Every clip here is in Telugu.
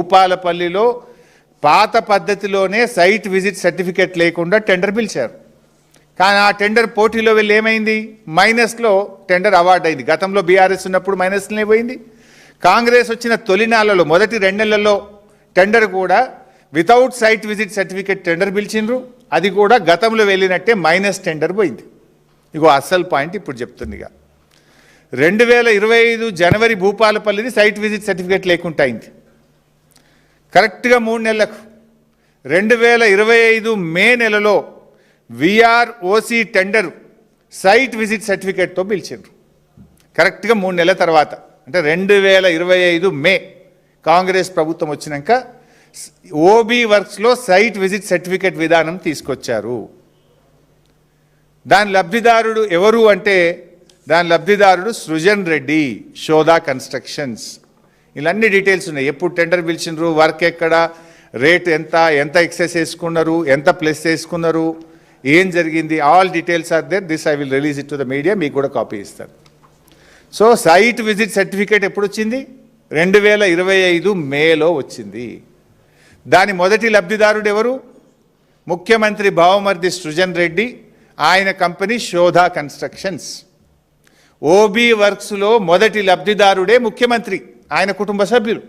భూపాలపల్లిలో పాత పద్ధతిలోనే సైట్ విజిట్ సర్టిఫికేట్ లేకుండా టెండర్ పిలిచారు. కానీ ఆ టెండర్ పోటీలో వెళ్ళి ఏమైంది? మైనస్లో టెండర్ అవార్డు అయింది. గతంలో బీఆర్ఎస్ ఉన్నప్పుడు మైనస్లోనే పోయింది. కాంగ్రెస్ వచ్చిన తొలి నెలలో మొదటి 2 నెలల్లో టెండర్ కూడా without site visit certificate tender పిలిచిండ్రు. అది కూడా గతంలో వెళ్ళినట్టే మైనస్ టెండర్ పోయింది. ఇగో అసలు పాయింట్ ఇప్పుడు చెప్తుందిగా. 2025 జనవరి భూపాలపల్లిని సైట్ విజిట్ సర్టిఫికేట్ లేకుండా అయింది. కరెక్ట్గా 3 నెలలకు 2025 మే నెలలో విఆర్ఓసి టెండర్ సైట్ విజిట్ సర్టిఫికేట్తో పిలిచిండ్రు. కరెక్ట్గా 3 నెలల తర్వాత, అంటే 2025 మే కాంగ్రెస్ ప్రభుత్వం వచ్చినాక ఓబీ వర్క్స్లో సైట్ విజిట్ సర్టిఫికేట్ విధానం తీసుకొచ్చారు. దాని లబ్ధిదారుడు ఎవరు అంటే దాని లబ్ధిదారుడు సృజన్ రెడ్డి, శోధా కన్స్ట్రక్షన్స్. ఇలాన్ని డీటెయిల్స్ ఉన్నాయి. ఎప్పుడు టెండర్ పిలిచినారు, వర్క్ ఎక్కడ, రేట్ ఎంత, ఎంత ఎక్సెస్ వేసుకున్నారు, ఎంత ప్లస్ వేసుకున్నారు, ఏం జరిగింది, all details are there. This I will release it to the media. మీకు కూడా కాపీ ఇస్తాను. సో సైట్ విజిట్ సర్టిఫికేట్ ఎప్పుడు వచ్చింది? 2025 మేలో వచ్చింది. దాని మొదటి లబ్ధిదారుడు ఎవరు? ముఖ్యమంత్రి బావమర్ది సృజన్ రెడ్డి, ఆయన కంపెనీ శోధా కన్స్ట్రక్షన్స్. ఓబీ వర్క్స్లో మొదటి లబ్ధిదారుడే ముఖ్యమంత్రి, ఆయన కుటుంబ సభ్యులు.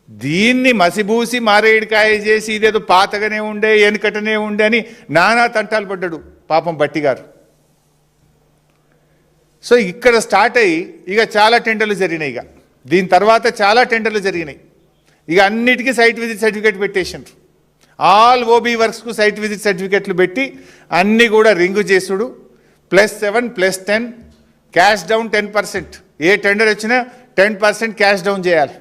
దీన్ని మసిబూసి మారేడికాయ చేసి ఇదేదో పాతగానే ఉండే, వెనుకటనే ఉండే అని నానా తంటాలు పడ్డాడు పాపం బట్టి గారు. సో ఇక్కడ స్టార్ట్ అయ్యి ఇక చాలా టెండర్లు జరిగినాయి. ఇక దీని తర్వాత చాలా టెండర్లు జరిగినాయి. ఇక అన్నిటికీ సైట్ విజిట్ సర్టిఫికేట్ పెట్టేసిండ్రు. ఆల్ ఓబీ వర్క్స్కు సైట్ విజిట్ సర్టిఫికేట్లు పెట్టి అన్నీ కూడా రింగు చేసుడు. +7 +10 క్యాష్ డౌన్ 10%. ఏ టెండర్ వచ్చినా 10% క్యాష్ డౌన్ చేయాలి.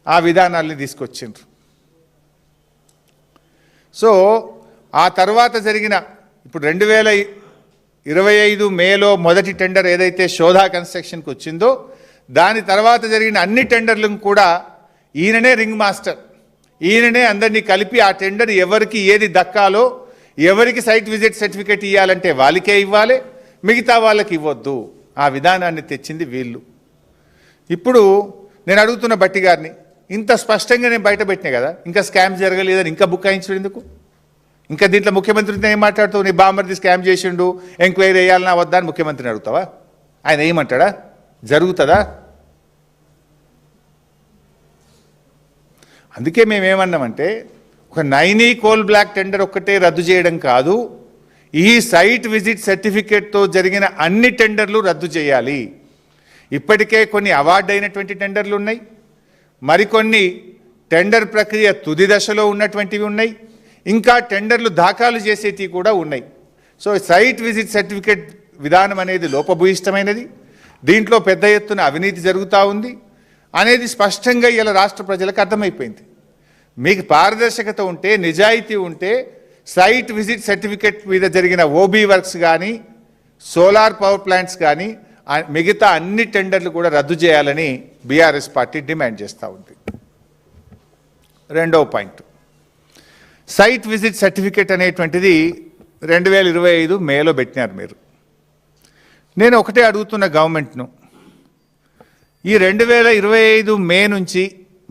ఆ విధానాల్ని తీసుకొచ్చిండ్రు. సో ఆ తర్వాత జరిగిన ఇప్పుడు 2025 మేలో మొదటి టెండర్ ఏదైతే శోధా కన్స్ట్రక్షన్కి వచ్చిందో దాని తర్వాత జరిగిన అన్ని టెండర్లను కూడా ఈయననే రింగ్ మాస్టర్. ఈయననే అందరినీ కలిపి ఆ టెండర్ ఎవరికి ఏది దక్కాలో, ఎవరికి సైట్ విజిట్ సర్టిఫికేట్ ఇవ్వాలంటే వాళ్ళకే ఇవ్వాలి, మిగతా వాళ్ళకి ఇవ్వద్దు. ఆ విధానాన్ని తెచ్చింది వీళ్ళు. ఇప్పుడు నేను అడుగుతున్న బట్టి గారిని, ఇంత స్పష్టంగా నేను బయట పెట్టినా కదా, ఇంకా స్కామ్ జరగలేదని ఇంకా బుక్కాయించడం ఎందుకు? ఇంకా దీంట్లో ముఖ్యమంత్రితో ఏం మాట్లాడుతావు? నీ బామర్ది స్కామ్ చేసిండు, ఎంక్వైరీ వేయాలన్నా వద్దా అని ముఖ్యమంత్రిని అడుగుతావా? ఆయన ఏమంటాడా? జరుగుతుందా? అందుకే మేమేమన్నామంటే ఒక నైనీ కోల్ బ్లాక్ టెండర్ ఒక్కటే రద్దు చేయడం కాదు, ఈ సైట్ విజిట్ సర్టిఫికేట్తో జరిగిన అన్ని టెండర్లు రద్దు చేయాలి. ఇప్పటికే కొన్ని అవార్డు అయినటువంటి టెండర్లు ఉన్నాయి, మరికొన్ని టెండర్ ప్రక్రియ తుది దశలో ఉన్నటువంటివి ఉన్నాయి, ఇంకా టెండర్లు దాఖలు చేసేటివి కూడా ఉన్నాయి. సో సైట్ విజిట్ సర్టిఫికేట్ విధానం అనేది లోపభూయిష్టమైనది, దీంట్లో పెద్ద ఎత్తున అవినీతి జరుగుతూ ఉంది అనేది స్పష్టంగా ఇలా రాష్ట్ర ప్రజలకు అర్థమైపోయింది. మీకు పారదర్శకత ఉంటే, నిజాయితీ ఉంటే సైట్ విజిట్ సర్టిఫికేట్ మీద జరిగిన ఓబీ వర్క్స్ కానీ, సోలార్ పవర్ ప్లాంట్స్ కానీ మిగతా అన్ని టెండర్లు కూడా రద్దు చేయాలని బీఆర్ఎస్ పార్టీ డిమాండ్ చేస్తూ ఉంది. రెండవ పాయింట్, సైట్ విజిట్ సర్టిఫికేట్ అనేటువంటిది 2025 మేలో పెట్టినారు మీరు. నేను ఒకటే అడుగుతున్న గవర్నమెంట్ను, ఈ 2025 మే నుంచి